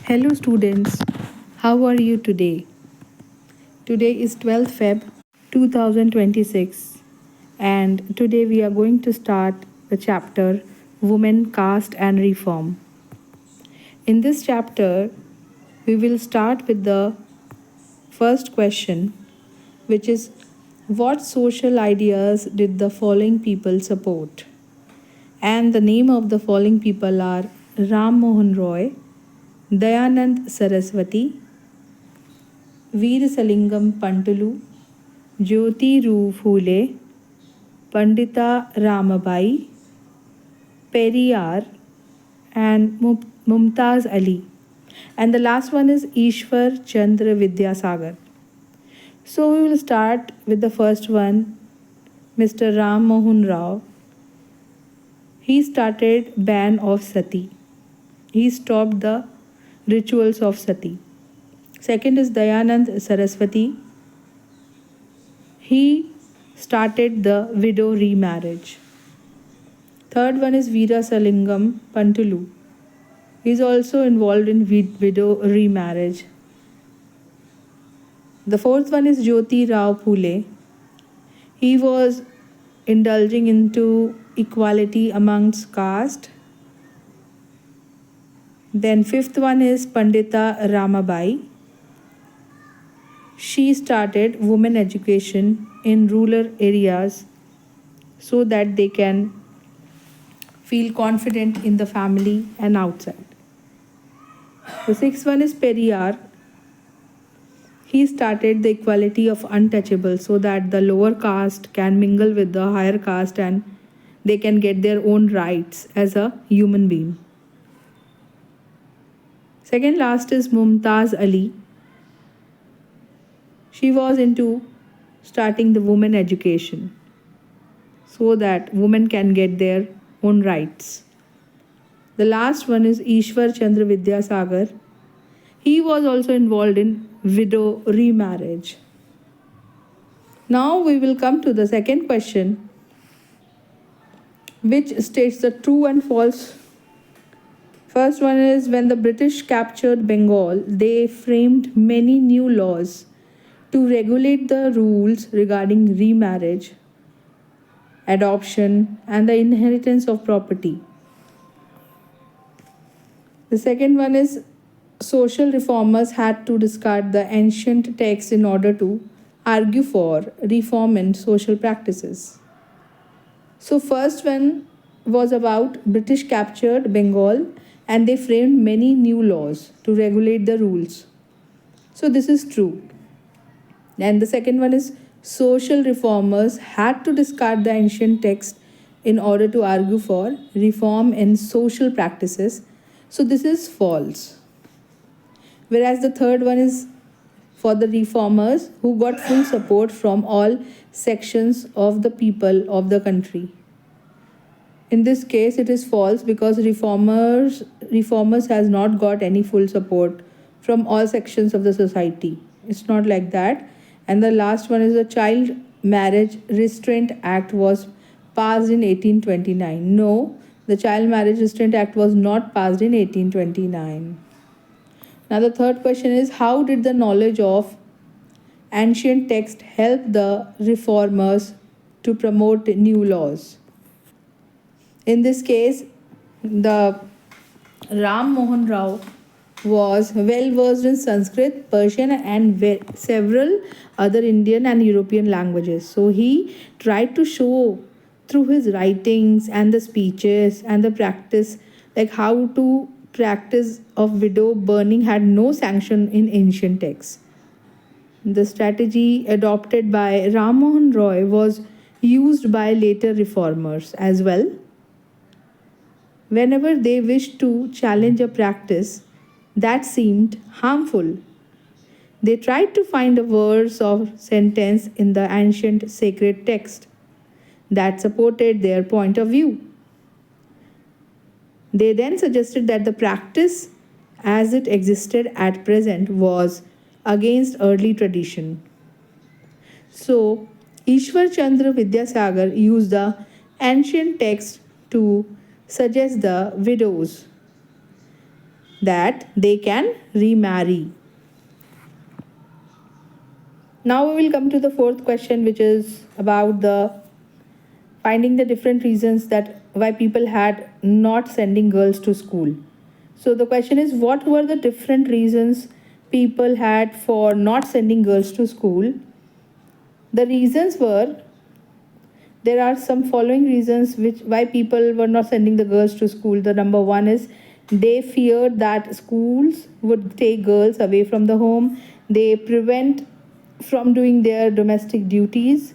Hello students, how are you today? Today is 12th Feb 2026 and today we are going to start the chapter Women, Caste and Reform. In this chapter, we will start with the first question, which is what social ideas did the following people support? And the name of the following people are Ram Mohan Roy, Dayanand Saraswati, Veerasalingam Pantulu, Jyoti Ru Phule, Pandita Ramabai, Periyar, and Mumtaz Ali. And the last one is Ishwar Chandra Vidyasagar. So we will start with the first one, Mr. Ram Mohan Rao. He started ban of sati. He stopped the rituals of sati. Second is Dayanand Saraswati. He started the widow remarriage. Third one is Veerasalingam Pantulu. He is also involved in widow remarriage. The fourth one is Jyoti Rao Phule. He was indulging into equality amongst caste. Then fifth one is Pandita Ramabai. She started women education in rural areas so that they can feel confident in the family and outside. The sixth one is Periyar. He started the equality of untouchables so that the lower caste can mingle with the higher caste and they can get their own rights as a human being. Second last is Mumtaz Ali. She was into starting the women education so that women can get their own rights. The last one is Ishwar Chandra Vidyasagar. He was also involved in widow remarriage. Now we will come to the second question, which states the true and false. First one is when the British captured Bengal, they framed many new laws to regulate the rules regarding remarriage, adoption, and the inheritance of property. The second one is social reformers had to discard the ancient texts in order to argue for reform in social practices. So first one was about British captured Bengal and they framed many new laws to regulate the rules. So this is true. And the second one is social reformers had to discard the ancient text in order to argue for reform in social practices. So this is false. Whereas the third one is for the reformers who got full support from all sections of the people of the country. In this case, it is false because reformers has not got any full support from all sections of the society. It's not like that. And the last one is the Child Marriage Restraint Act was passed in 1829. No, the Child Marriage Restraint Act was not passed in 1829. Now the third question is how did the knowledge of ancient text help the reformers to promote new laws? In this case, the Ram Mohan Rao was well versed in Sanskrit, Persian, and several other Indian and European languages. So he tried to show through his writings and the speeches and the practice, like how to practice of widow burning had no sanction in ancient texts. The strategy adopted by Ram Mohan Roy was used by later reformers as well. Whenever they wished to challenge a practice that seemed harmful, they tried to find a verse or sentence in the ancient sacred text that supported their point of view. They then suggested that the practice as it existed at present was against early tradition. So, Ishwar Chandra Vidyasagar used the ancient text to suggest the widows that they can remarry. Now we will come to the fourth question, which is about the finding the different reasons that why people had not sending girls to school. So the question is, what were the different reasons people had for not sending girls to school? The reasons were, there are some following reasons which why people were not sending the girls to school. The number one is they feared that schools would take girls away from the home. They prevent from doing their domestic duties.